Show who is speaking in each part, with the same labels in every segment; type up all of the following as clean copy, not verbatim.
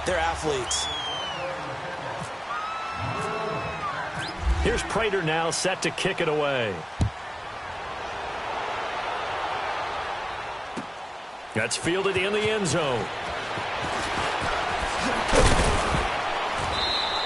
Speaker 1: They're athletes.
Speaker 2: Here's Prater now set to kick it away. That's fielded in the end zone.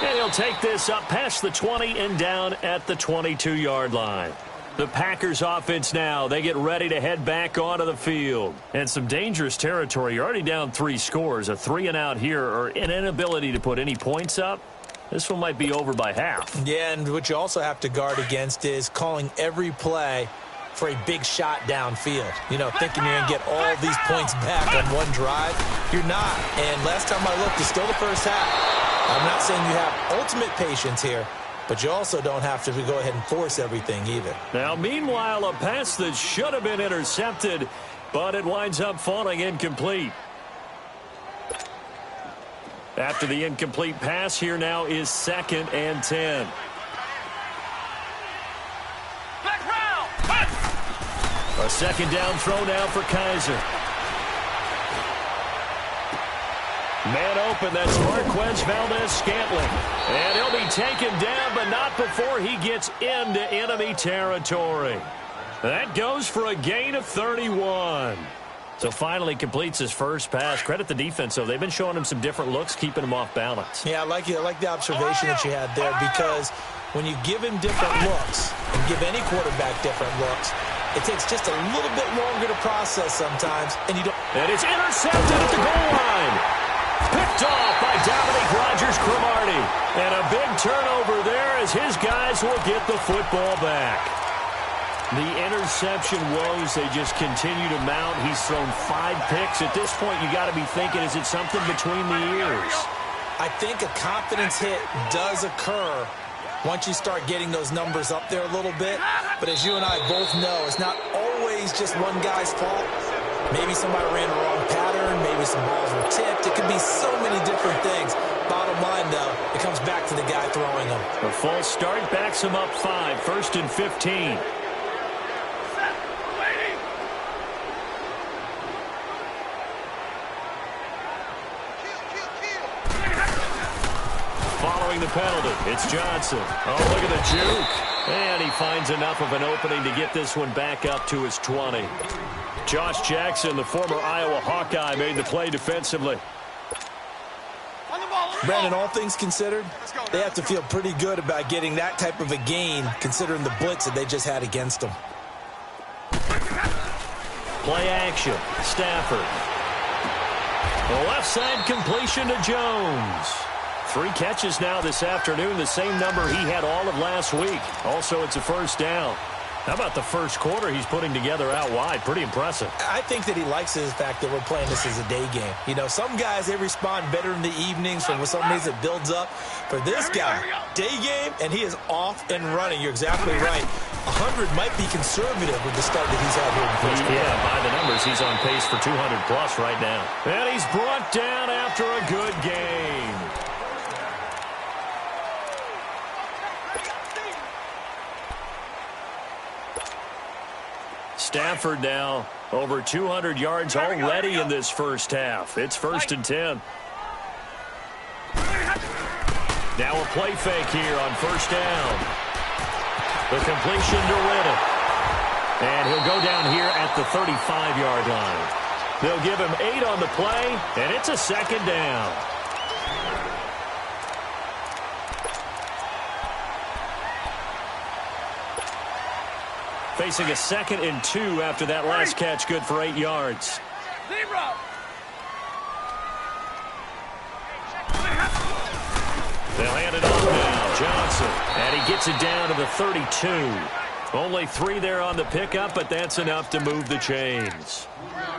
Speaker 2: And he'll take this up past the 20 and down at the 22-yard line. The Packers offense now, they get ready to head back onto the field. And some dangerous territory. You're already down 3 scores. A 3-and-out here or an inability to put any points up. This one might be over by half.
Speaker 1: Yeah, and what you also have to guard against is calling every play for a big shot downfield. You know, thinking you're going to get all these points back on one drive. You're not. And last time I looked, it's still the first half. I'm not saying you have ultimate patience here, but you also don't have to go ahead and force everything either.
Speaker 2: Now, meanwhile, a pass that should have been intercepted, but it winds up falling incomplete. After the incomplete pass, here now is 2nd and 10. A second down throw now for Kaiser. Man open, that's Marquez Valdez-Scantling. And he'll be taken down, but not before he gets into enemy territory. That goes for a gain of 31. So finally completes his first pass. Credit the defense, though. They've been showing him some different looks, keeping him off balance.
Speaker 1: Yeah, I like the observation that you had there, because when you give him different looks and give any quarterback different looks, it takes just a little bit longer to process sometimes, and you don't.
Speaker 2: And it's intercepted at the goal line. Picked off by Dominique Rodgers-Cromartie. And a big turnover there as his guys will get the football back. The interception woes, they just continue to mount. He's thrown 5 picks. At this point, you got to be thinking, is it something between the ears?
Speaker 1: I think a confidence hit does occur once you start getting those numbers up there a little bit. But as you and I both know, it's not always just one guy's fault. Maybe somebody ran the wrong pattern. Maybe some balls were tipped. It could be so many different things. Bottom line, though, it comes back to the guy throwing them.
Speaker 2: A false start backs him up 5. 1st and 15. Following the penalty, it's Johnson. Oh, look at the juke. And he finds enough of an opening to get this one back up to his 20. Josh Jackson, the former Iowa Hawkeye, made the play defensively.
Speaker 1: Brandon, all things considered, they have to feel pretty good about getting that type of a gain, considering the blitz that they just had against them.
Speaker 2: Play action. Stafford. The left side completion to Jones. 3 catches now this afternoon, the same number he had all of last week. Also, it's a first down. How about the first quarter he's putting together out wide? Pretty impressive.
Speaker 1: I think that he likes the fact that we're playing this as a day game. You know, some guys, they respond better in the evenings, for some reason it builds up. For this guy, day game, and he is off and running. You're exactly right. 100 might be conservative with the start that he's had here in the first quarter.
Speaker 2: Yeah, by the numbers, he's on pace for 200-plus right now. And he's brought down after a good game. Stafford now over 200 yards already in this first half. It's 1st and 10. Now a play fake here on first down. The completion to Riddle. And he'll go down here at the 35-yard line. They'll give him 8 on the play, and it's a second down. Facing a 2nd and 2 after that last catch, good for 8 yards. They'll hand it off now. Johnson. And he gets it down to the 32. Only 3 there on the pickup, but that's enough to move the chains.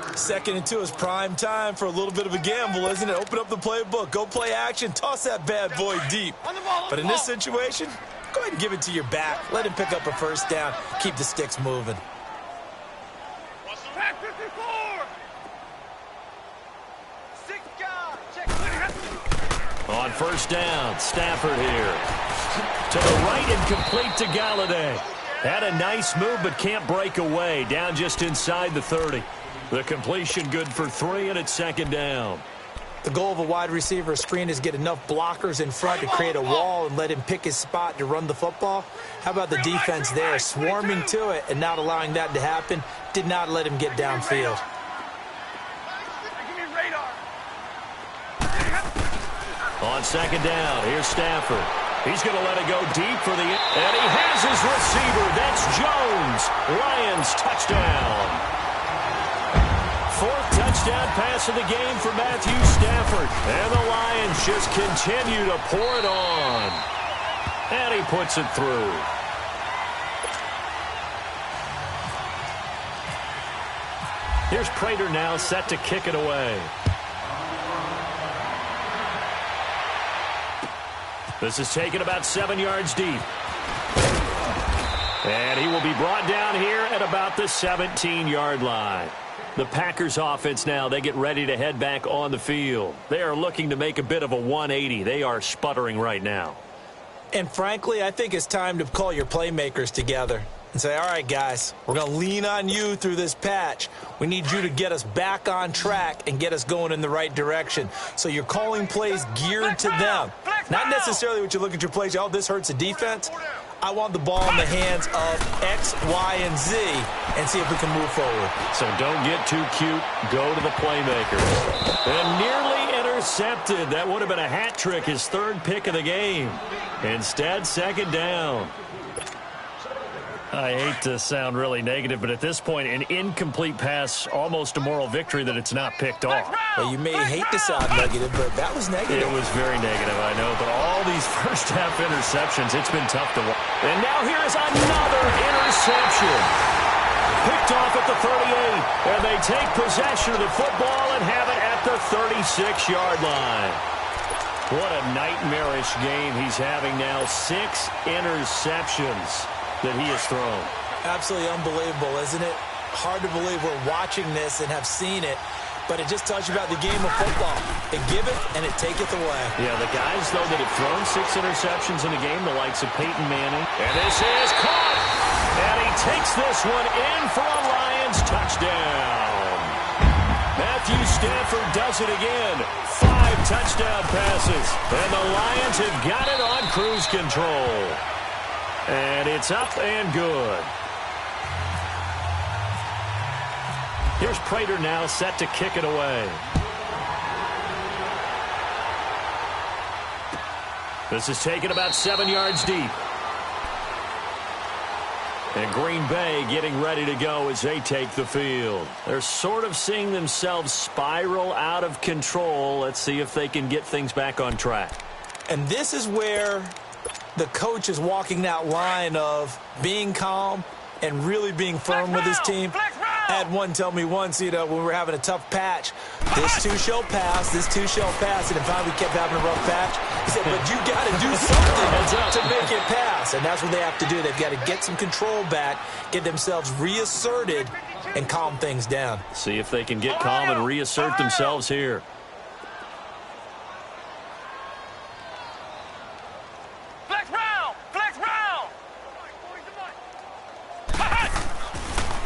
Speaker 1: 2nd and 2 is prime time for a little bit of a gamble, isn't it? Open up the playbook. Go play action. Toss that bad boy deep. But in this situation, go ahead and give it to your back. Let him pick up a first down. Keep the sticks moving.
Speaker 2: On first down, Stafford here. To the right and complete to Galladay. Had a nice move but can't break away. Down just inside the 30. The completion good for 3, and it's 2nd down.
Speaker 1: The goal of a wide receiver screen is get enough blockers in front to create a wall and let him pick his spot to run the football. How about the defense there, swarming to it and not allowing that to happen? Did not let him get downfield.
Speaker 2: On second down, here's Stafford. He's going to let it go deep for the... And he has his receiver. That's Jones. Lions touchdown. Fourth touchdown pass of the game for Matthew Stafford. And the Lions just continue to pour it on. And he puts it through. Here's Prater now set to kick it away. This is taken about 7 yards deep. And he will be brought down here at about the 17-yard line. The Packers offense now, they get ready to head back on the field. They are looking to make a bit of a 180. They are sputtering right now.
Speaker 1: And frankly, I think it's time to call your playmakers together and say, all right, guys, we're going to lean on you through this patch. We need you to get us back on track and get us going in the right direction. So you're calling plays geared to them. Not necessarily what you look at your plays, oh, this hurts the defense. I want the ball in the hands of X, Y, and Z and see if we can move forward.
Speaker 2: So don't get too cute. Go to the playmakers. And nearly intercepted. That would have been a hat trick, his third pick of the game. Instead, second down. I hate to sound really negative, but at this point, an incomplete pass, almost a moral victory that it's not picked off.
Speaker 1: Well, you may hate to sound negative, but that was negative.
Speaker 2: It was very negative, I know, but all these first-half interceptions, it's been tough to watch. And now here is another interception. Picked off at the 38, and they take possession of the football and have it at the 36-yard line. What a nightmarish game he's having now. 6 interceptions that he has thrown.
Speaker 1: Absolutely unbelievable, isn't it? Hard to believe we're watching this and have seen it, but it just tells you about the game of football. It give it and it taketh away.
Speaker 2: Yeah, the guys, though, that have thrown 6 interceptions in a game, the likes of Peyton Manning. And this is caught! And he takes this one in for a Lions touchdown. Matthew Stafford does it again. 5 touchdown passes. And the Lions have got it on cruise control. And it's up and good. Here's Prater now set to kick it away. This is taken about 7 yards deep. And Green Bay getting ready to go as they take the field. They're sort of seeing themselves spiral out of control. Let's see if they can get things back on track.
Speaker 1: And this is where the coach is walking that line of being calm and really being firm with his team. I had one tell me once, when we were having a tough patch, this too shall pass, this too shall pass, and finally we kept having a rough patch. He said, but you got to do something to make it pass, and that's what they have to do. They've got to get some control back, get themselves reasserted, and calm things down.
Speaker 2: See if they can get calm and reassert themselves here.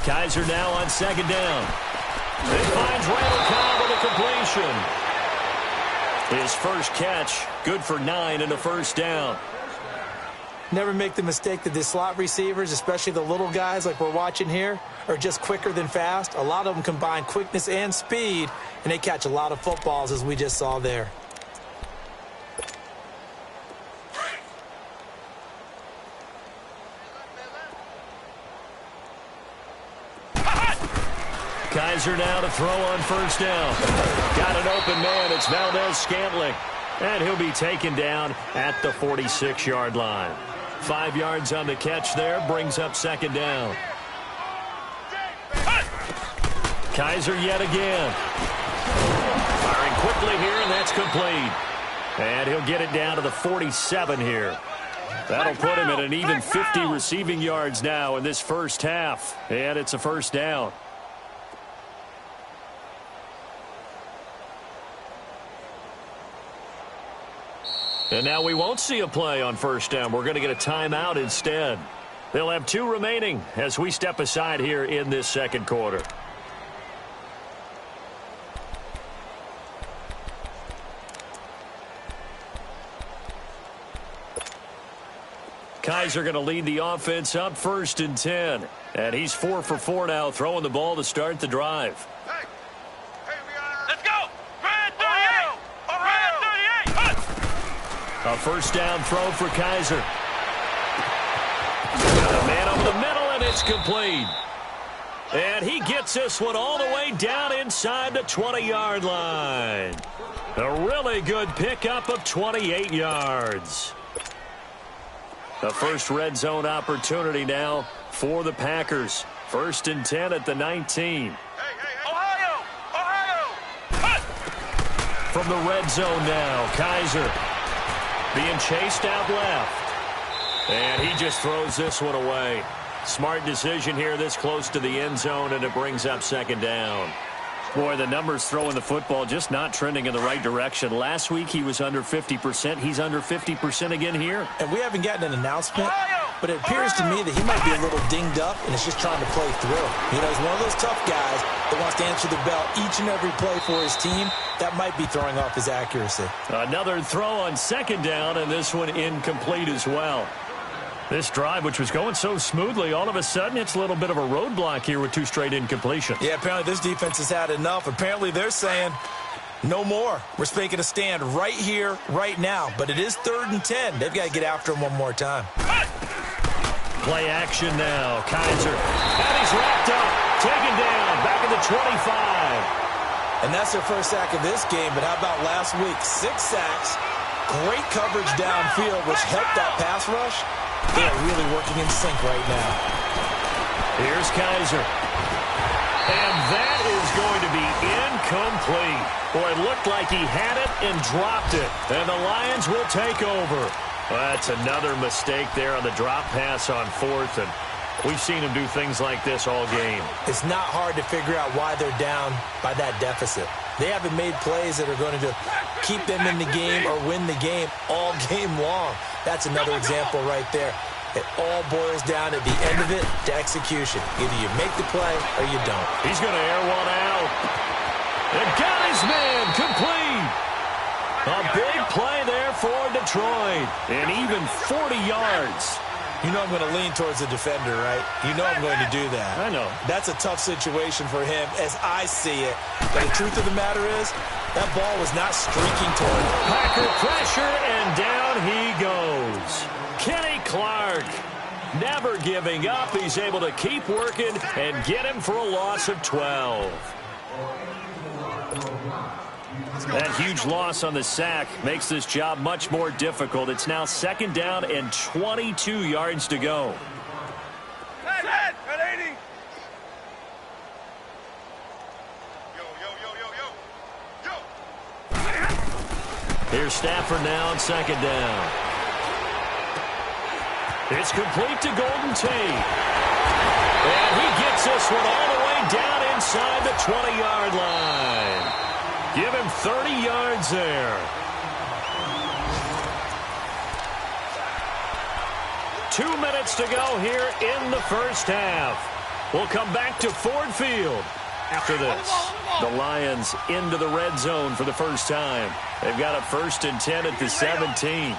Speaker 2: Kaiser now on second down. It finds Randall Cobb with a completion. His first catch, good for 9 and a first down.
Speaker 1: Never make the mistake that the slot receivers, especially the little guys like we're watching here, are just quicker than fast. A lot of them combine quickness and speed, and they catch a lot of footballs, as we just saw there.
Speaker 2: Kaiser now to throw on first down. Got an open man. It's Valdez-Scantling. And he'll be taken down at the 46-yard line. 5 yards on the catch there. Brings up second down. Kaiser yet again. Firing quickly here, and that's complete. And he'll get it down to the 47 here. That'll put him at an even 50 receiving yards now in this first half. And it's a first down. And now we won't see a play on first down. We're going to get a timeout instead. They'll have 2 remaining as we step aside here in this second quarter. Kaiser going to lead the offense up 1st and 10. And he's 4 for 4 now, throwing the ball to start the drive.
Speaker 3: Let's go! Red 38! Red 38!
Speaker 2: A first down throw for Kaiser. Got a man over the middle, and it's complete. And he gets this one all the way down inside the 20-yard line. A really good pickup of 28 yards. The first red zone opportunity now for the Packers. 1st and 10 at the 19.
Speaker 3: Ohio! Ohio!
Speaker 2: From the red zone now, Kaiser being chased out left. And he just throws this one away. Smart decision here this close to the end zone, and it brings up 2nd down. Boy, the numbers throwing the football just not trending in the right direction. Last week he was under 50%. He's under 50% again here.
Speaker 1: And we haven't gotten an announcement, but it appears to me that he might be a little dinged up and is just trying to play through. You know, he's one of those tough guys that wants to answer the bell each and every play for his team. That might be throwing off his accuracy.
Speaker 2: Another throw on 2nd down, and this one incomplete as well. This drive, which was going so smoothly, all of a sudden it's a little bit of a roadblock here with 2 straight incompletions.
Speaker 1: Yeah, apparently this defense has had enough. Apparently they're saying no more. We're making a stand right here, right now. But it is 3rd and 10. They've got to get after him one more time.
Speaker 2: Play action now. Kaiser. And he's wrapped up. Taken down. Back at the 25.
Speaker 1: And that's their first sack of this game. But how about last week? 6 sacks. Great coverage downfield, which helped that pass rush. They are really working in sync right now.
Speaker 2: Here's Kaiser. And that is going to be incomplete. Boy, it looked like he had it and dropped it. And the Lions will take over. That's another mistake there on the drop pass on 4th. And we've seen him do things like this all game.
Speaker 1: It's not hard to figure out why they're down by that deficit. They haven't made plays that are going to keep them in the game or win the game all game long. That's another example right there. It all boils down at the end of it to execution. Either you make the play or you don't.
Speaker 2: He's going to air one out. And got his man complete. A big play there for Detroit. And even 40 yards.
Speaker 1: You know I'm going to lean towards the defender, right? You know I'm going to do that.
Speaker 2: I know.
Speaker 1: That's a tough situation for him as I see it. But the truth of the matter is, that ball was not streaking toward him.
Speaker 2: Packer pressure, and down he goes. Kenny Clark never giving up. He's able to keep working and get him for a loss of 12. That huge loss on the sack makes this job much more difficult. It's now 2nd down and 22 yards to go.
Speaker 3: Set! At 80!
Speaker 2: Here's Stafford now on 2nd down. It's complete to Golden Tate. And he gets this one all the way down inside the 20-yard line. Give him 30 yards there. 2 minutes to go here in the first half. We'll come back to Ford Field after this. The Lions into the red zone for the first time. They've got a 1st and 10 at the 17.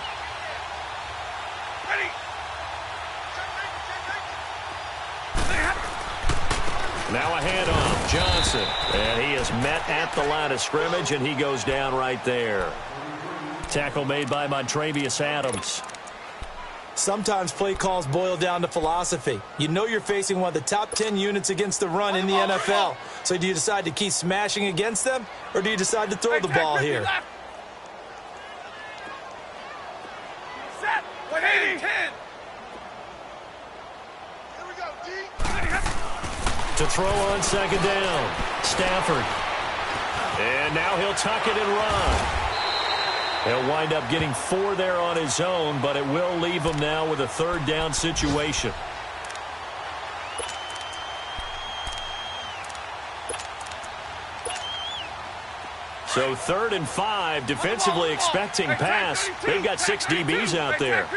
Speaker 2: Now a handoff, Johnson. And he is met at the line of scrimmage, and he goes down right there. Tackle made by Montrevious Adams.
Speaker 1: Sometimes play calls boil down to philosophy. You know you're facing one of the top 10 units against the run in the NFL. So do you decide to keep smashing against them, or do you decide to throw the ball here?
Speaker 3: Set! 180! 10! Here we go, D!
Speaker 2: To throw on 2nd down, Stafford. And now he'll tuck it and run. He'll wind up getting 4 there on his own, but it will leave him now with a 3rd down situation. So 3rd and 5, defensively expecting pass. They've got 6 DBs out there.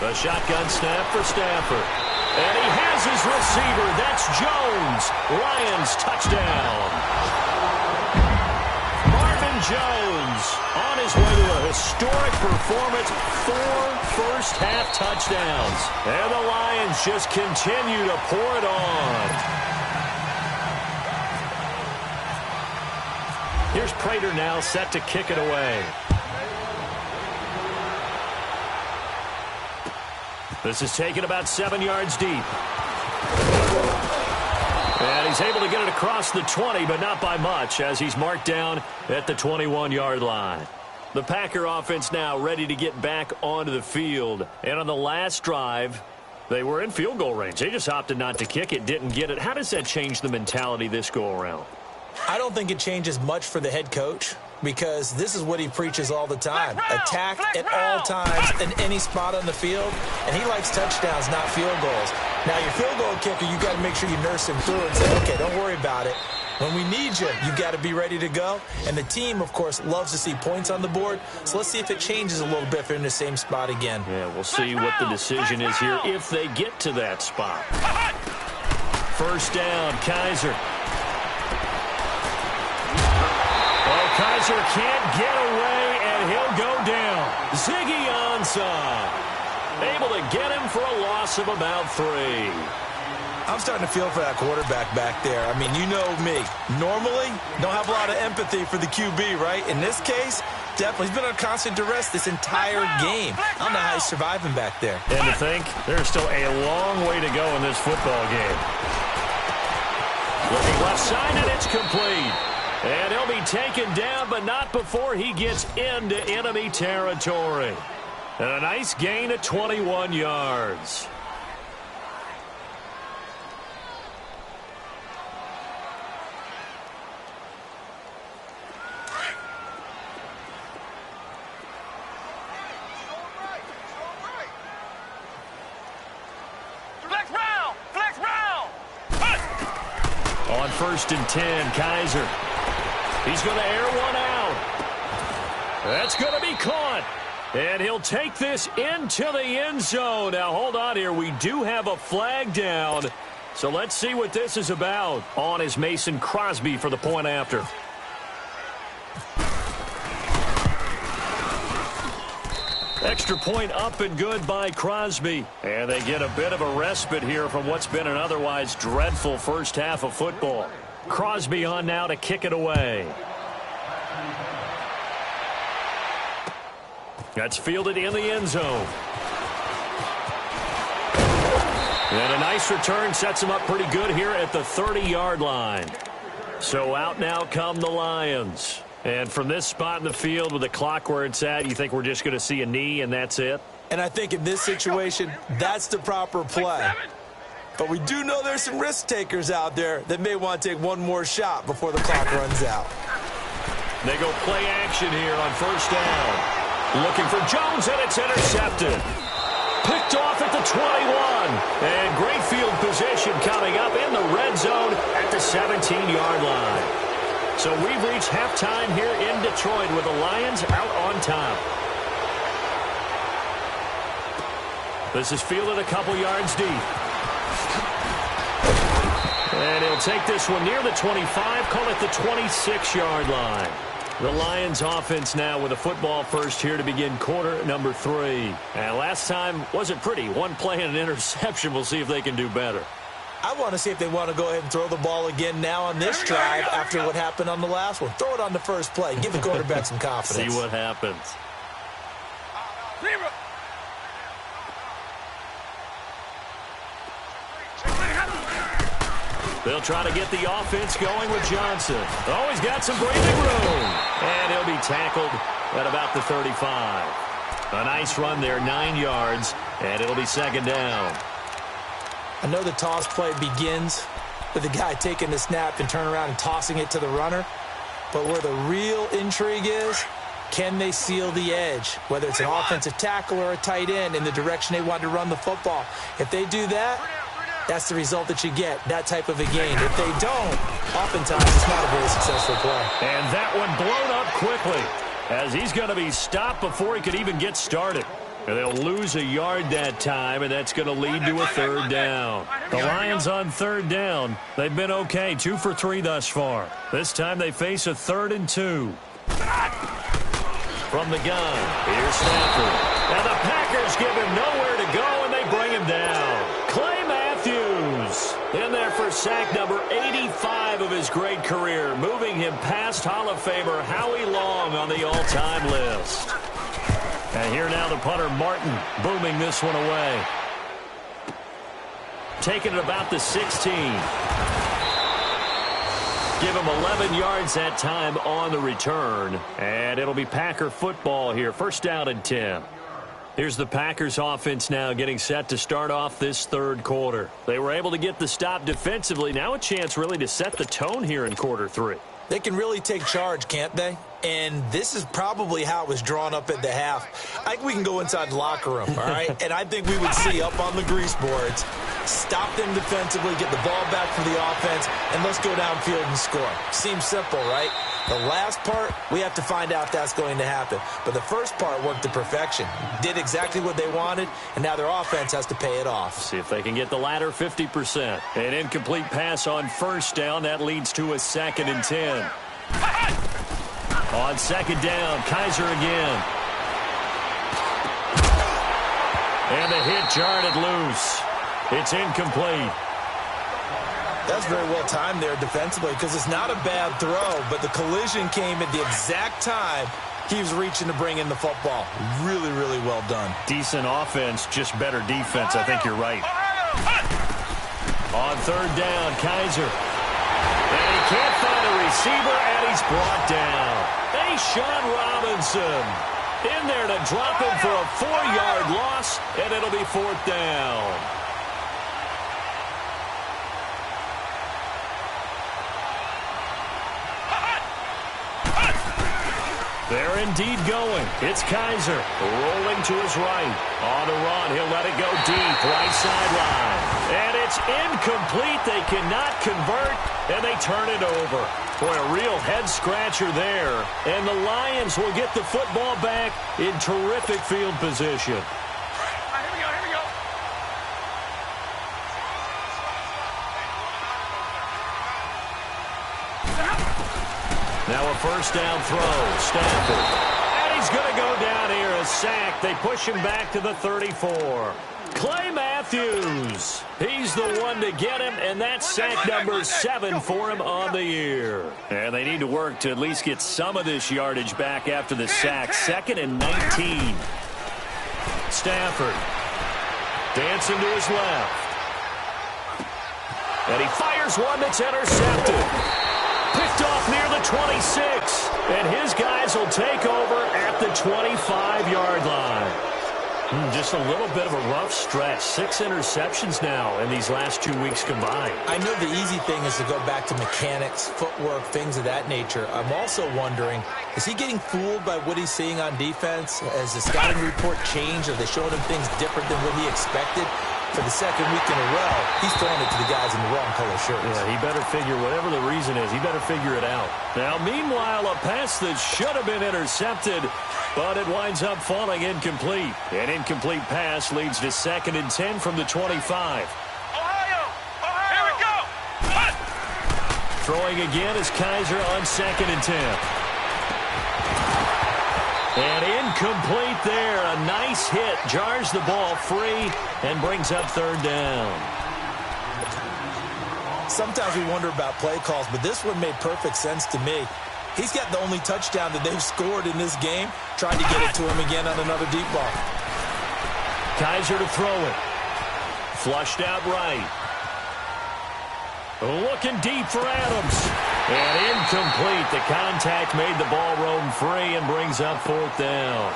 Speaker 2: The shotgun snap for Stafford. And he has his receiver. That's Jones. Lions touchdown. Marvin Jones on his way to a historic performance, 4 first-half touchdowns. And the Lions just continue to pour it on. Here's Prater now set to kick it away. This is taken about 7 yards deep. And he's able to get it across the 20, but not by much, as he's marked down at the 21-yard line. The Packer offense now ready to get back onto the field. And on the last drive, they were in field goal range. They just opted not to kick it, didn't get it. How does that change the mentality this go-around?
Speaker 1: I don't think it changes much for the head coach, because this is what he preaches all the time. Attack at all times in any spot on the field, and he likes touchdowns, not field goals. Now, your field goal kicker, you got to make sure you nurse him through and say, okay, don't worry about it. When we need you, you got to be ready to go. And the team, of course, loves to see points on the board, so let's see if it changes a little bit if they're in the same spot again.
Speaker 2: Yeah, we'll see what the decision is here if they get to that spot. First down, Kaiser. Kaiser can't get away, and he'll go down. Ziggy Ansah able to get him for a loss of about 3.
Speaker 1: I'm starting to feel for that quarterback back there. I mean, you know me. Normally, don't have a lot of empathy for the QB, right? In this case, definitely. He's been on constant duress this entire game. I don't know how he's surviving back there.
Speaker 2: And to think, there's still a long way to go in this football game. Looking left side, and it's complete. And he'll be taken down, but not before he gets into enemy territory. And a nice gain of 21 yards.
Speaker 3: Flex round.
Speaker 2: On 1st and 10, Kaiser. He's going to air one out. That's going to be caught. And he'll take this into the end zone. Now, hold on here. We do have a flag down. So let's see what this is about. On is Mason Crosby for the point after. Extra point up and good by Crosby. And they get a bit of a respite here from what's been an otherwise dreadful first half of football. Crosby on now to kick it away. That's fielded in the end zone. And a nice return sets him up pretty good here at the 30-yard line. So out now come the Lions. And from this spot in the field with the clock where it's at, you think we're just going to see a knee and that's it?
Speaker 1: And I think in this situation, that's the proper play. But we do know there's some risk takers out there that may want to take one more shot before the clock runs out.
Speaker 2: They go play action here on 1st down. Looking for Jones, and it's intercepted. Picked off at the 21. And great field position coming up in the red zone at the 17-yard line. So we've reached halftime here in Detroit with the Lions out on top. This is fielded a couple yards deep. And he'll take this one near the 25, call it the 26-yard line. The Lions offense now with a football first here to begin quarter number 3. And last time wasn't pretty. One play and an interception. We'll see if they can do better.
Speaker 1: I want to see if they want to go ahead and throw the ball again now on this drive after what happened on the last one. Throw it on the first play. Give the quarterback some confidence.
Speaker 2: See what happens. They'll try to get the offense going with Johnson. Oh, he's got some breathing room. And he'll be tackled at about the 35. A nice run there, 9 yards, and it'll be 2nd down.
Speaker 1: I know the toss play begins with the guy taking the snap and turn around and tossing it to the runner. But where the real intrigue is, can they seal the edge? Whether it's an offensive tackle or a tight end in the direction they want to run the football. If they do that, that's the result that you get, that type of a gain. If they don't, oftentimes it's not a very successful play.
Speaker 2: And that one blown up quickly as he's going to be stopped before he could even get started. And they'll lose a yard that time, and that's going to lead to a 3rd down. The Lions on 3rd down. They've been okay, 2 for 3 thus far. This time they face a 3rd and 2. From the gun, here's Stafford. And the Packers give him nowhere to go, and they bring him down. Clay Matthews in there for sack number 85 of his great career, moving him past Hall of Famer Howie Long on the all-time list. And here now the punter, Martin, booming this one away. Taking it about the 16. Give him 11 yards that time on the return. And it'll be Packer football here. First down and 10. Here's the Packers offense now getting set to start off this third quarter. They were able to get the stop defensively. Now a chance really to set the tone here in quarter three.
Speaker 1: They can really take charge, can't they? And this is probably how it was drawn up at the half. I think we can go inside the locker room, all right? And I think we would see up on the grease boards, stop them defensively, get the ball back for the offense, and let's go downfield and score. Seems simple, right? The last part, we have to find out if that's going to happen. But the first part worked to perfection. Did exactly what they wanted, and now their offense has to pay it off.
Speaker 2: See if they can get the latter 50%. An incomplete pass on first down. That leads to a 2nd and 10. On second down, Kaiser again. And the hit jarred it loose. It's incomplete.
Speaker 1: That's very well timed there defensively because it's not a bad throw, but the collision came at the exact time he was reaching to bring in the football. Really, really well done.
Speaker 2: Decent offense, just better defense. I think you're right. On third down, Kaiser. And he can't find a receiver, and he's brought down. Hey, Sean Robinson in there to drop him for a 4-yard loss, and it'll be 4th down. They're indeed going. It's Kaiser rolling to his right. On the run, he'll let it go deep, right sideline. And it's incomplete. They cannot convert, and they turn it over. Boy, a real head-scratcher there. And the Lions will get the football back in terrific field position.
Speaker 3: Here we go.
Speaker 2: Now a first down throw. Stafford. And he's going to go down here. A sack. They push him back to the 34. Clay Matthews. He's the one to get him, and that's sack number 7 for him on the year. And they need to work to at least get some of this yardage back after the sack. 2nd and 19. Stafford. Dancing to his left. And he fires one that's intercepted. Picked off near the 26. And his guys will take over at the 25-yard line. Just a little bit of a rough stretch. 6 interceptions now in these last 2 weeks combined.
Speaker 1: I know the easy thing is to go back to mechanics, footwork, things of that nature. I'm also wondering, is he getting fooled by what he's seeing on defense? Has the scouting report changed? Are they showing him things different than what he expected? For the second week in a row, he's throwing it to the guys in the wrong color shirts.
Speaker 2: Yeah, he better figure, whatever the reason is, he better figure it out. Now, meanwhile, a pass that should have been intercepted, but it winds up falling incomplete. An incomplete pass leads to 2nd and 10 from the 25.
Speaker 3: Ohio! Here we go!
Speaker 2: Throwing again is Kaiser on 2nd and 10. And incomplete there. A nice hit. Jars the ball free and brings up 3rd down.
Speaker 1: Sometimes we wonder about play calls, but this one made perfect sense to me. He's got the only touchdown that they've scored in this game. Tried to get it to him again on another deep ball.
Speaker 2: Kaiser to throw it. Flushed out right. Looking deep for Adams. And incomplete. The contact made the ball roam free and brings up 4th down.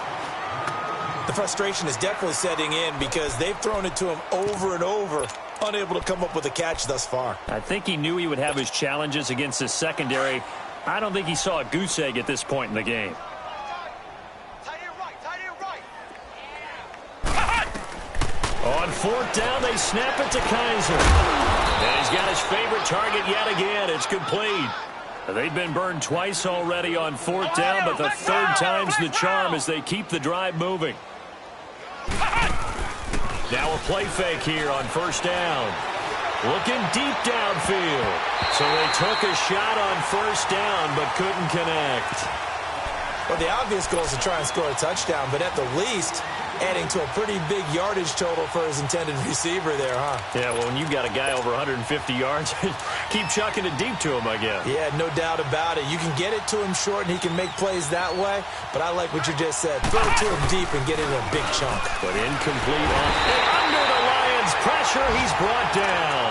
Speaker 1: The frustration is definitely setting in because they've thrown it to him over and over, unable to come up with a catch thus far.
Speaker 2: I think he knew he would have his challenges against his secondary. I don't think he saw a goose egg at this point in the game.
Speaker 3: Tight end right.
Speaker 2: On 4th down, they snap it to Kaiser. And he's got his favorite target yet again. It's complete. They've been burned twice already on 4th down, but the 3rd time's the charm as they keep the drive moving. Now a play fake here on 1st down. Looking deep downfield. So they took a shot on 1st down, but couldn't connect.
Speaker 1: Well, the obvious goal is to try and score a touchdown, but at the least, adding to a pretty big yardage total for his intended receiver there, huh?
Speaker 2: Yeah, well, when you've got a guy over 150 yards, keep chucking it deep to him, I guess.
Speaker 1: Yeah, no doubt about it. You can get it to him short, and he can make plays that way, but I like what you just said. Throw it to him deep and get it in a big chunk.
Speaker 2: But incomplete on and under the Lions' pressure, he's brought down.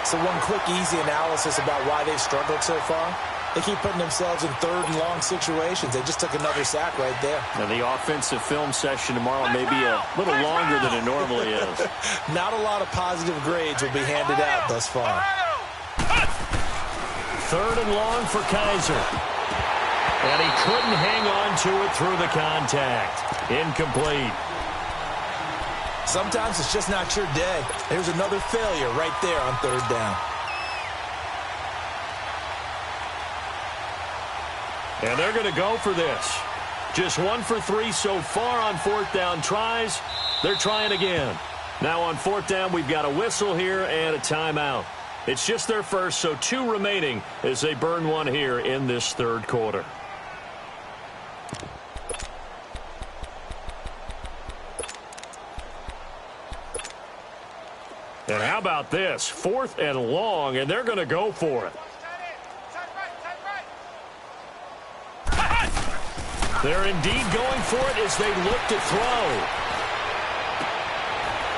Speaker 1: So one quick, easy analysis about why they've struggled so far. They keep putting themselves in third and long situations. They just took another sack right there.
Speaker 2: Now, the offensive film session tomorrow may be a little longer than it normally is.
Speaker 1: Not a lot of positive grades will be handed out thus far.
Speaker 2: Third and long for Kaiser. And he couldn't hang on to it through the contact. Incomplete.
Speaker 1: Sometimes it's just not your day. There's another failure right there on third down.
Speaker 2: And they're going to go for this. Just 1 for 3 so far on fourth down tries. They're trying again. Now on fourth down, we've got a whistle here and a timeout. It's just their first, so 2 remaining as they burn one here in this third quarter. And how about this? 4th and long, and they're going to go for it. They're indeed going for it as they look to throw.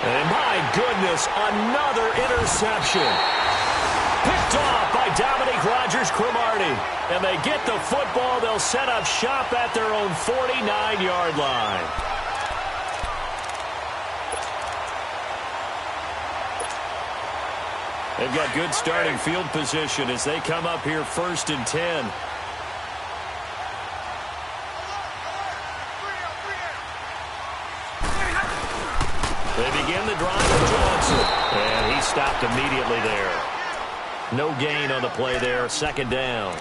Speaker 2: And my goodness, another interception. Picked off by Dominique Rodgers-Cromartie. And they get the football. They'll set up shop at their own 49-yard line. They've got good starting field position as they come up here 1st and 10. They begin the drive with Johnson. And he stopped immediately there. No gain on the play there. 2nd down.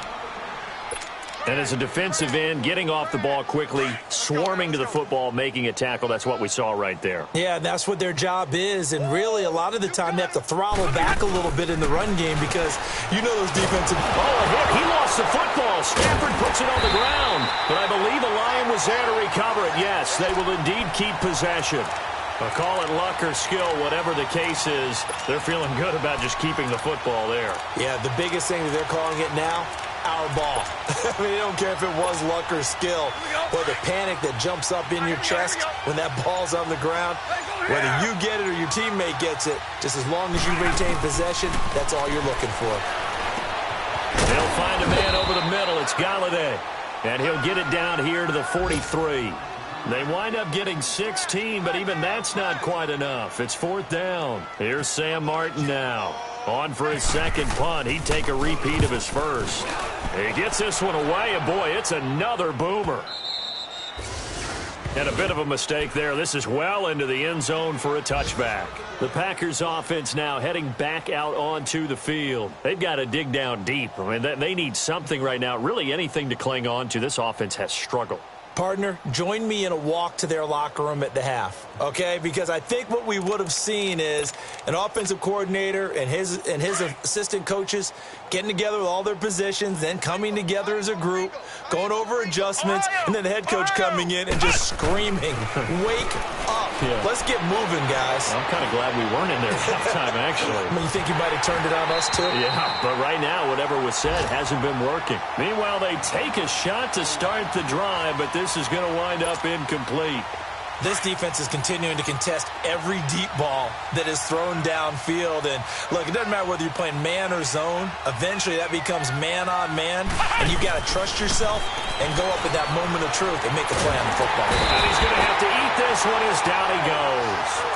Speaker 2: And as a defensive end, getting off the ball quickly, swarming to the football, making a tackle. That's what we saw right there.
Speaker 1: Yeah, and that's what their job is. And really, a lot of the time, they have to throttle back a little bit in the run game because you know those defensive...
Speaker 2: Oh, a hit. He lost the football. Stafford puts it on the ground. But I believe a Lion was there to recover it. Yes, they will indeed keep possession. Call it luck or skill, whatever the case is, they're feeling good about just keeping the football there.
Speaker 1: Yeah, the biggest thing that they're calling it now, our ball. I mean, they don't care if it was luck or skill, or the panic that jumps up in your chest when that ball's on the ground. Whether you get it or your teammate gets it, just as long as you retain possession, that's all you're looking for.
Speaker 2: They'll find a man over the middle. It's Galladay, and he'll get it down here to the 43. They wind up getting 16, but even that's not quite enough. It's 4th down. Here's Sam Martin now. On for his 2nd punt. He'd take a repeat of his first. He gets this one away, and boy, it's another boomer. And a bit of a mistake there. This is well into the end zone for a touchback. The Packers offense now heading back out onto the field. They've got to dig down deep. I mean, they need something right now, really anything to cling on to. This offense has struggled.
Speaker 1: Partner, join me in a walk to their locker room at the half, okay? Because I think what we would have seen is an offensive coordinator and his assistant coaches getting together with all their positions, then coming together as a group, going over adjustments, and then the head coach coming in and just screaming, wake up. Yeah. Let's get moving, guys.
Speaker 2: I'm kind of glad we weren't in there at halftime, actually.
Speaker 1: I mean, you think you might have turned it on us, too?
Speaker 2: Yeah, but right now, whatever was said hasn't been working. Meanwhile, they take a shot to start the drive, but this is going to wind up incomplete.
Speaker 1: This defense is continuing to contest every deep ball that is thrown downfield. And, look, it doesn't matter whether you're playing man or zone. Eventually, that becomes man on man, and you've got to trust yourself and go up at that moment of truth and make a play on the football.
Speaker 2: And he's going to have to eat this one as down he goes.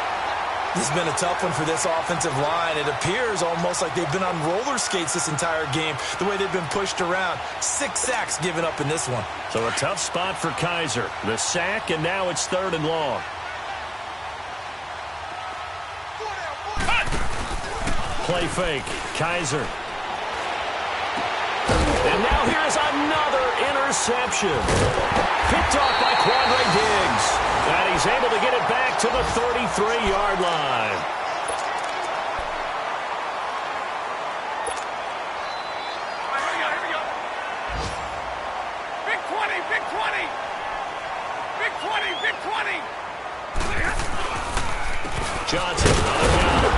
Speaker 1: This has been a tough one for this offensive line. It appears almost like they've been on roller skates this entire game, the way they've been pushed around. 6 sacks given up in this one.
Speaker 2: So a tough spot for Kaiser. The sack, and now it's 3rd and long. Play fake. Kaiser. And now here's another interception. Picked off by Quandre Diggs. And he's able to get it back to the 33-yard line.
Speaker 3: Here we go. Big 20, big 20. Big 20. Big 20.
Speaker 2: Johnson on the counter.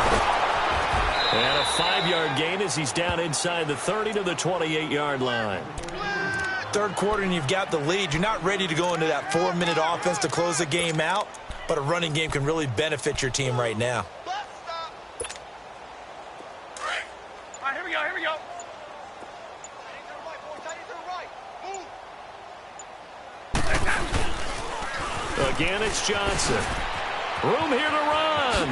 Speaker 2: And a 5-yard gain as he's down inside the 30 to the 28-yard line.
Speaker 1: Third quarter and you've got the lead. You're not ready to go into that 4-minute offense to close the game out, but a running game can really benefit your team right now.
Speaker 3: All right, here we go. Here we go.
Speaker 2: Again, it's Johnson. Room here to run.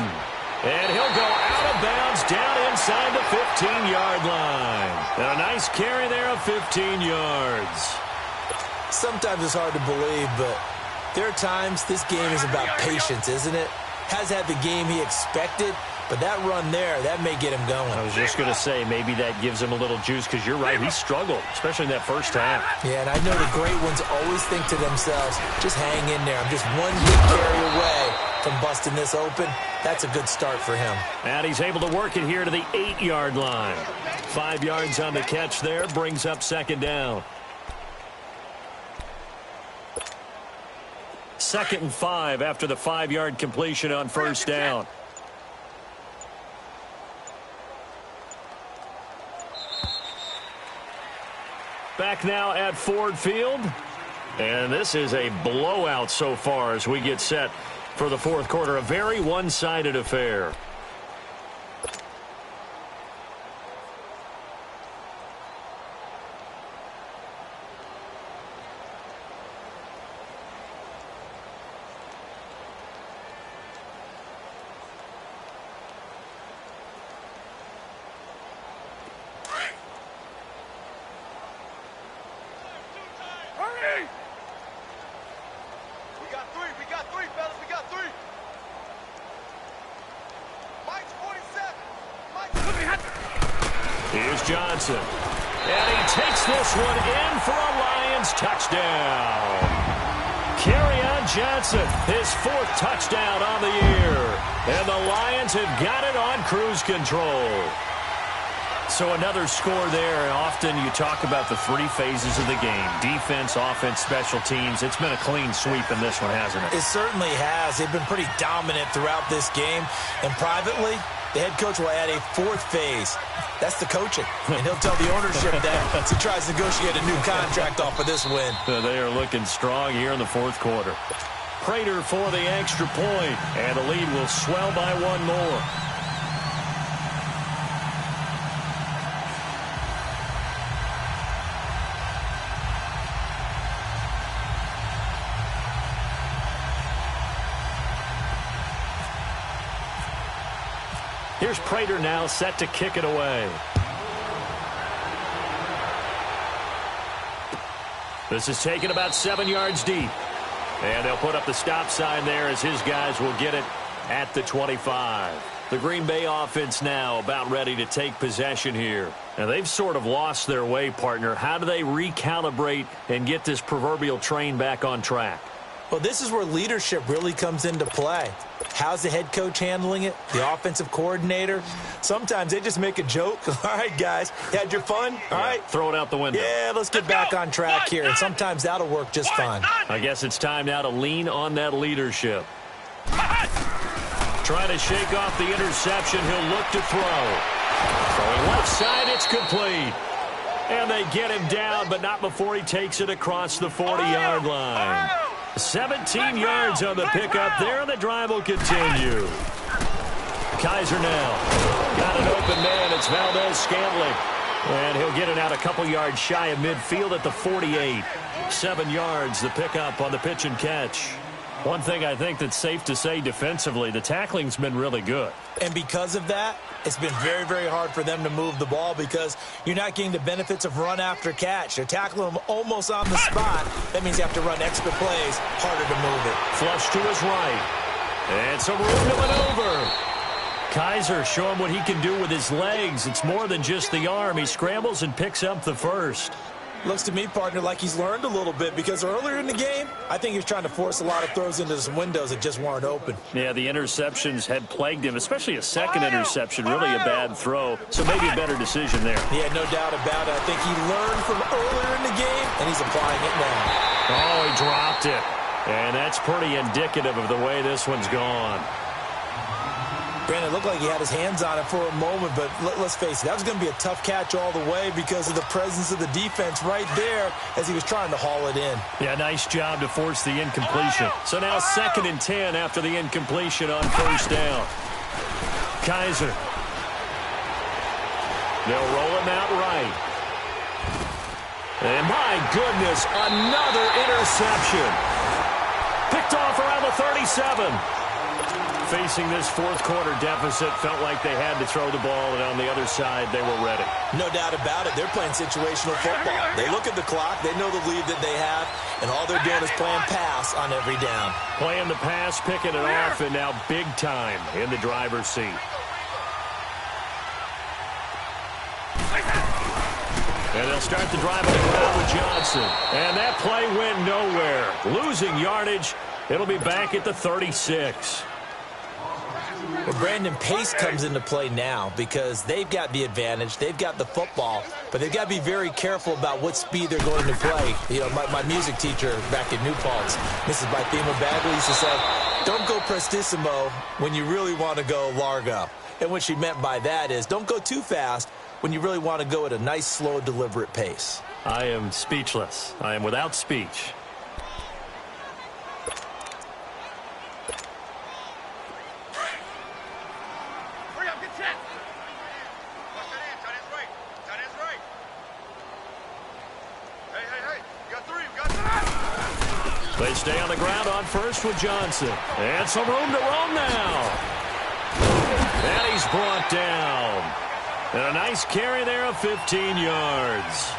Speaker 2: And he'll go out of bounds down inside the 15-yard line. And a nice carry there of 15 yards.
Speaker 1: Sometimes it's hard to believe, but there are times this game is about patience, isn't it? Has had the game he expected, but that run there, that may get him going.
Speaker 2: I was just going to say, maybe that gives him a little juice, because you're right, he struggled, especially in that first half.
Speaker 1: Yeah, and I know the great ones always think to themselves, just hang in there. I'm just one big carry away from busting this open. That's a good start for him.
Speaker 2: And he's able to work it here to the 8-yard line. 5 yards on the catch there, brings up second down. 2nd and 5 after the 5-yard completion on first down. Back now at Ford Field. And this is a blowout so far as we get set for the fourth quarter. A very one-sided affair. Here's Johnson. And he takes this one in for a Lions touchdown. Kerryon Johnson, his 4th touchdown on the year. And the Lions have got it on cruise control. So another score there. Often you talk about the 3 phases of the game. Defense, offense, special teams. It's been a clean sweep in this one, hasn't it?
Speaker 1: It certainly has. They've been pretty dominant throughout this game. And privately, the head coach will add a 4th phase. That's the coaching. And he'll tell the ownership that as he tries to negotiate a new contract off of this win.
Speaker 2: They are looking strong here in the fourth quarter. Prater for the extra point. And the lead will swell by 1 more. Here's Prater now set to kick it away. This is taken about 7 yards deep. And they'll put up the stop sign there as his guys will get it at the 25. The Green Bay offense now about ready to take possession here. And they've sort of lost their way, partner. How do they recalibrate and get this proverbial train back on track?
Speaker 1: Well, this is where leadership really comes into play. How's the head coach handling it? The offensive coordinator? Sometimes they just make a joke. All right, guys, you had your fun? All right.
Speaker 2: Throw it out the window.
Speaker 1: Yeah, let's get back on track here. And sometimes that'll work just fine.
Speaker 2: I guess it's time now to lean on that leadership. Trying to shake off the interception. He'll look to throw. Throwing left side, it's complete. And they get him down, but not before he takes it across the 40-yard line. 17 yards on the pickup there, and the drive will continue. Kaiser now. Got an open man. It's Valdez-Scantling. And he'll get it out a couple yards shy of midfield at the 48. 7 yards, the pickup on the pitch and catch. One thing I think that's safe to say defensively, the tackling's been really good.
Speaker 1: And because of that, it's been very, very hard for them to move the ball because you're not getting the benefits of run after catch. They're tackling them almost on the spot. That means you have to run extra plays, harder to move it.
Speaker 2: Flush to his right. And some room to maneuver. Kaiser showing what he can do with his legs. It's more than just the arm. He scrambles and picks up the first.
Speaker 1: Looks to me, partner, like he's learned a little bit because earlier in the game, I think he was trying to force a lot of throws into some windows that just weren't open.
Speaker 2: Yeah, the interceptions had plagued him, especially a second interception, really a bad throw. So maybe a better decision there.
Speaker 1: Yeah, no doubt about it. I think he learned from earlier in the game, and he's applying it now.
Speaker 2: Oh, he dropped it. And that's pretty indicative of the way this one's gone.
Speaker 1: Brandon, it looked like he had his hands on it for a moment, but let's face it, that was going to be a tough catch all the way because of the presence of the defense right there as he was trying to haul it in.
Speaker 2: Yeah, nice job to force the incompletion. So now 2nd and 10 after the incompletion on 1st down. Kaiser. They'll roll him out right. And my goodness, another interception. Picked off around the 37. Facing this 4th quarter deficit, felt like they had to throw the ball, and on the other side, they were ready.
Speaker 1: No doubt about it. They're playing situational football. They look at the clock. They know the lead that they have, and all they're doing is playing pass on every down.
Speaker 2: Playing the pass, picking it off, and now big time in the driver's seat. And they'll start the drive on the ground with Johnson. And that play went nowhere. Losing yardage. It'll be back at the 36.
Speaker 1: Well, Brandon, pace comes into play now because they've got the advantage. They've got the football, but they've got to be very careful about what speed they're going to play. You know, my music teacher back at New Paltz, Mrs. Bythema Bagley, used to say, don't go prestissimo when you really want to go largo. And what she meant by that is don't go too fast when you really want to go at a nice, slow, deliberate pace.
Speaker 2: I am speechless. I am without speech. They stay on the ground on 1st with Johnson. And some room to roam now. And he's brought down. And a nice carry there of 15 yards.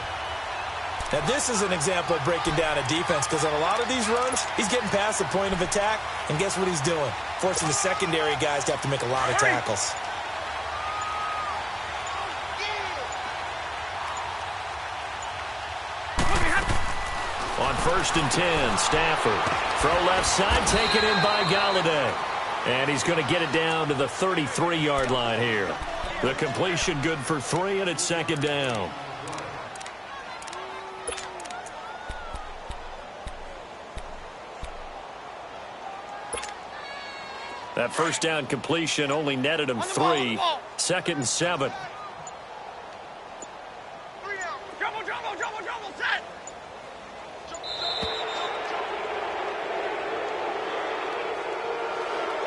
Speaker 1: Now, this is an example of breaking down a defense because on a lot of these runs, he's getting past the point of attack, and guess what he's doing? Forcing the secondary guys to have to make a lot of tackles.
Speaker 2: On 1st and 10, Stafford. Throw left side, taken in by Galladay. And he's going to get it down to the 33-yard line here. The completion good for 3, and it's 2nd down. That 1st down completion only netted him 3. 2nd and 7.
Speaker 3: Jumbo, set!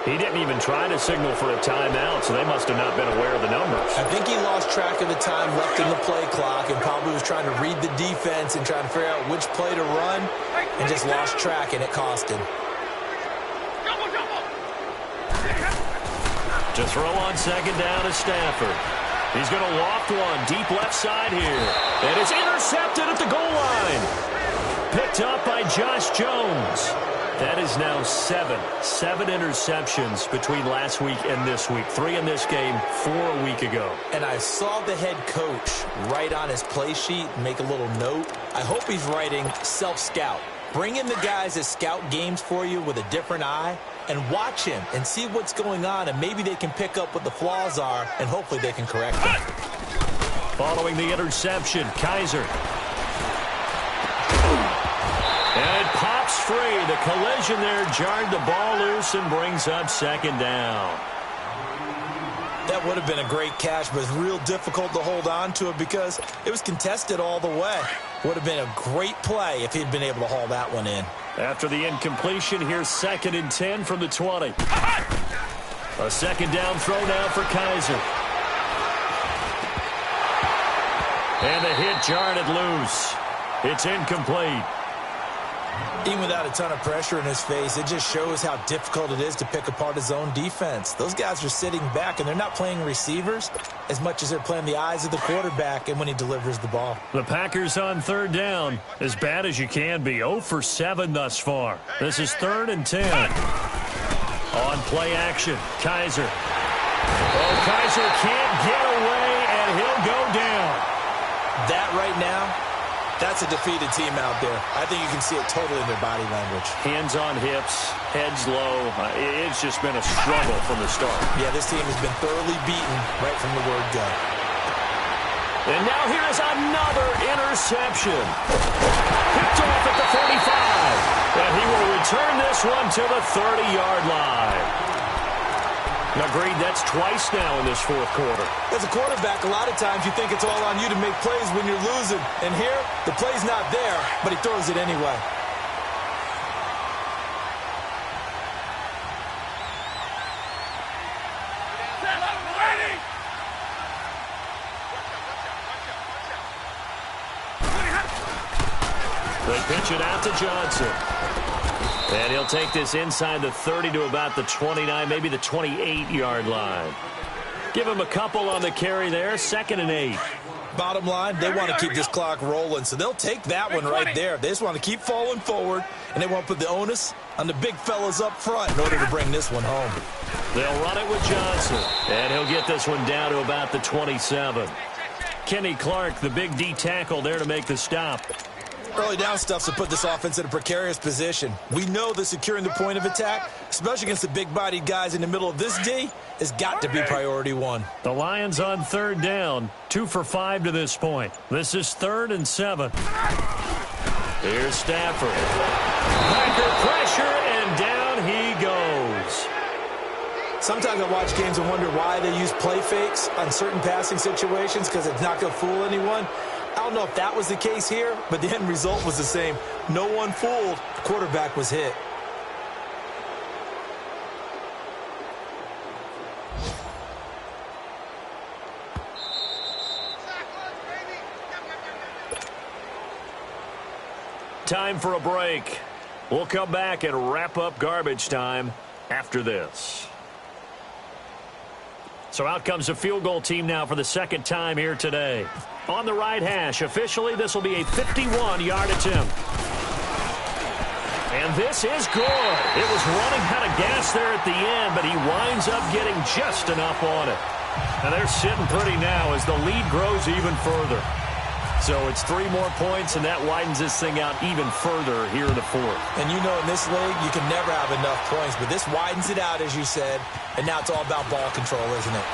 Speaker 2: He didn't even try to signal for a timeout, so they must have not been aware of the numbers.
Speaker 1: I think he lost track of the time left in the play clock and probably was trying to read the defense and trying to figure out which play to run and just lost track, and it cost him.
Speaker 2: To throw on 2nd down is Stafford. He's going to loft one deep left side here. And it's intercepted at the goal line. Picked up by Josh Jones. That is now 7 interceptions between last week and this week. 3 in this game, 4 a week ago.
Speaker 1: And I saw the head coach write on his play sheet, make a little note. I hope he's writing self-scout. Bring in the guys that scout games for you with a different eye and watch him and see what's going on, and maybe they can pick up what the flaws are, and hopefully they can correct them.
Speaker 2: Following the interception, Kaiser. And it pops free. The collision there jarred the ball loose and brings up 2nd down.
Speaker 1: That would have been a great catch, but it's real difficult to hold on to it because it was contested all the way. Would have been a great play if he'd been able to haul that one in.
Speaker 2: After the incompletion, here's 2nd and 10 from the 20. A 2nd down throw now for Kaiser. And the hit jarred it loose. It's incomplete.
Speaker 1: Even without a ton of pressure in his face, it just shows how difficult it is to pick apart his own defense. Those guys are sitting back, and they're not playing receivers as much as they're playing the eyes of the quarterback and when he delivers the ball.
Speaker 2: The Packers on 3rd down, as bad as you can be. 0 for 7 thus far. This is 3rd and 10. On play action, Kaiser. Oh, Kaiser can't get away, and he'll go down.
Speaker 1: That right now, That's a defeated team out there. I think you can see it totally in their body language.
Speaker 2: Hands on hips, heads low. It's just been a struggle from the start.
Speaker 1: Yeah, this team has been thoroughly beaten right from the word go.
Speaker 2: And now here is another interception. Picked off at the 45. And he will return this one to the 30-yard line. Agreed, that's twice now in this fourth quarter.
Speaker 1: As a quarterback, a lot of times you think it's all on you to make plays when you're losing. And here, the play's not there, but he throws it anyway.
Speaker 2: They pitch it out to Johnson. And he'll take this inside the 30 to about the 29, maybe the 28-yard line. Give him a couple on the carry there, 2nd and 8.
Speaker 1: Bottom line, they want to keep this clock rolling, so they'll take that one right there. They just want to keep falling forward, and they want to put the onus on the big fellas up front in order to bring this one home.
Speaker 2: They'll run it with Johnson, and he'll get this one down to about the 27. Kenny Clark, the big D tackle there to make the stop.
Speaker 1: Early down stuff to put this offense in a precarious position. We know that securing the point of attack, especially against the big-bodied guys in the middle of this D, has got to be priority one.
Speaker 2: The Lions on 3rd down, 2 for 5 to this point. This is 3rd and 7. Here's Stafford. Packer pressure, and down he goes.
Speaker 1: Sometimes I watch games and wonder why they use play fakes on certain passing situations because it's not going to fool anyone. I don't know if that was the case here, but the end result was the same. No one fooled. The quarterback was hit.
Speaker 2: Time for a break. We'll come back and wrap up garbage time after this. So out comes the field goal team now for the 2nd time here today. On the right hash, officially this will be a 51-yard attempt. And this is good. It was running out of gas there at the end, but he winds up getting just enough on it. And they're sitting pretty now as the lead grows even further. So it's 3 more points, and that widens this thing out even further here in the 4th.
Speaker 1: And you know in this league, you can never have enough points, but this widens it out, as you said, and now it's all about ball control, isn't it?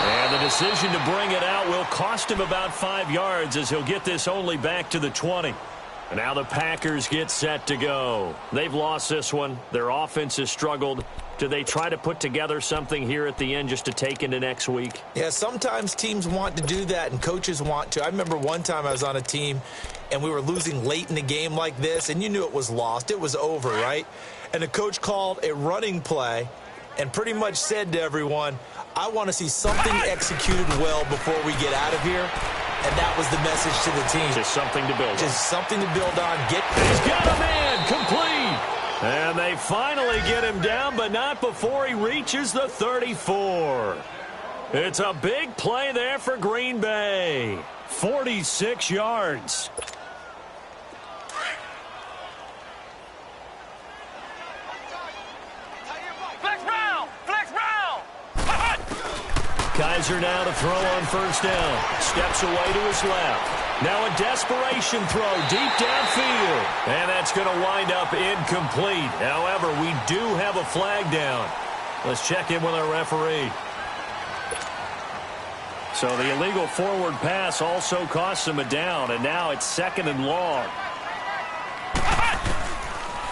Speaker 2: And the decision to bring it out will cost him about 5 yards as he'll get this only back to the 20. And now the Packers get set to go. They've lost this one. Their offense has struggled. Do they try to put together something here at the end just to take into next week?
Speaker 1: Yeah, sometimes teams want to do that and coaches want to. I remember one time I was on a team and we were losing late in the game like this, and you knew it was lost. It was over, right? And the coach called a running play and pretty much said to everyone, I want to see something executed well before we get out of here. And that was the message to the team.
Speaker 2: Just something to build on.
Speaker 1: Just something to build on.
Speaker 2: He's got a man complete. And they finally get him down, but not before he reaches the 34. It's a big play there for Green Bay. 46 yards. Kaiser now to throw on 1st down. Steps away to his left. Now a desperation throw deep downfield. And that's going to wind up incomplete. However, we do have a flag down. Let's check in with our referee. So the illegal forward pass also costs him a down. And now it's 2nd and long.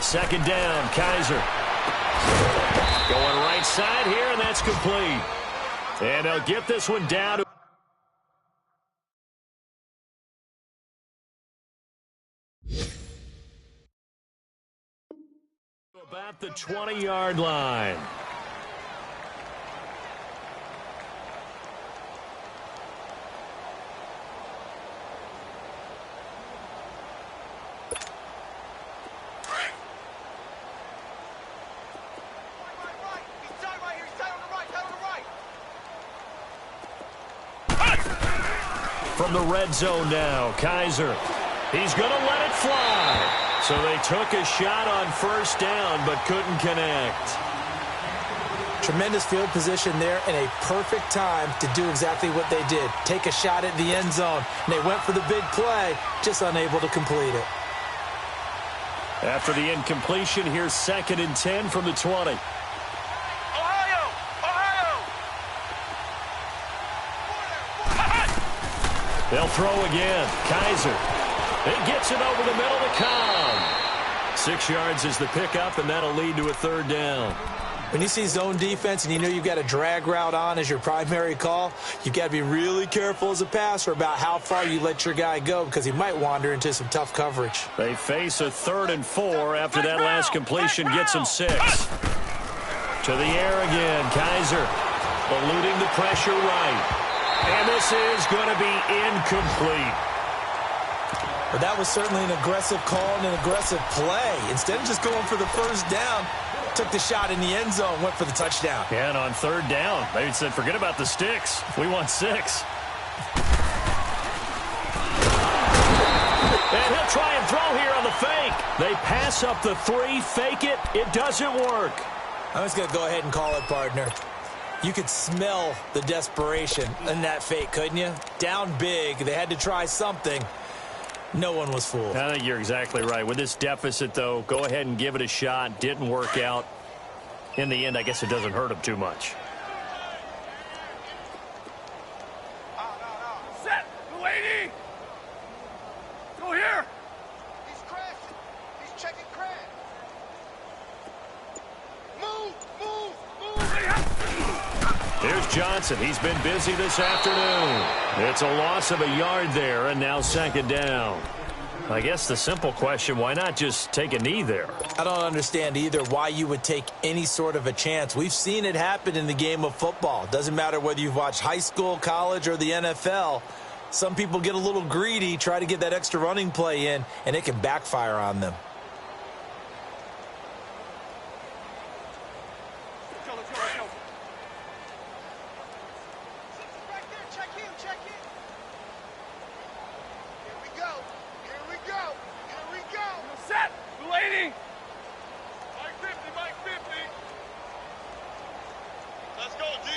Speaker 2: 2nd down, Kaiser. Going right side here, and that's complete. And they'll get this one down to about the 20-yard line. From the red zone now, Kaiser. He's going to let it fly. So they took a shot on 1st down, but couldn't connect.
Speaker 1: Tremendous field position there and a perfect time to do exactly what they did. Take a shot at the end zone. And they went for the big play, just unable to complete it.
Speaker 2: After the incompletion, here's 2nd and 10 from the 20.
Speaker 3: Ohio! Ohio!
Speaker 2: They'll throw again. Kaiser. He gets it over the middle to Cobb. 6 yards is the pickup, and that'll lead to a 3rd down.
Speaker 1: When you see zone defense and you know you've got a drag route on as your primary call, you've got to be really careful as a passer about how far you let your guy go because he might wander into some tough coverage.
Speaker 2: They face a 3rd and 4 after that last completion gets them 6. To the air again. Kaiser eluding the pressure right. And this is going to be incomplete.
Speaker 1: But that was certainly an aggressive call and an aggressive play. Instead of just going for the 1st down, took the shot in the end zone, went for the touchdown.
Speaker 2: Yeah, and on 3rd down, they said, forget about the sticks. We want 6. And he'll try and throw here on the fake. They pass up the 3, fake it. It doesn't work.
Speaker 1: I'm just going to go ahead and call it, partner. You could smell the desperation in that fake, couldn't you? Down big. They had to try something. No one was fooled.
Speaker 2: I think you're exactly right. With this deficit, though, go ahead and give it a shot. Didn't work out. In the end, I guess it doesn't hurt him too much.
Speaker 3: Set! Lady! Go here!
Speaker 4: He's crashing. He's checking crash. Move! Move! Move!
Speaker 2: Here's Johnson. He's been busy this afternoon. It's a loss of a yard there, and now 2nd down. I guess the simple question, why not just take a knee there?
Speaker 1: I don't understand either why you would take any sort of a chance. We've seen it happen in the game of football. Doesn't matter whether you've watched high school, college, or the NFL. Some people get a little greedy, try to get that extra running play in, and it can backfire on them.
Speaker 4: Right there. Check in. Check in. Here we go. Here we go. Here we go.
Speaker 3: Set! Lady! Mike 50, Mike 50. Let's go, D.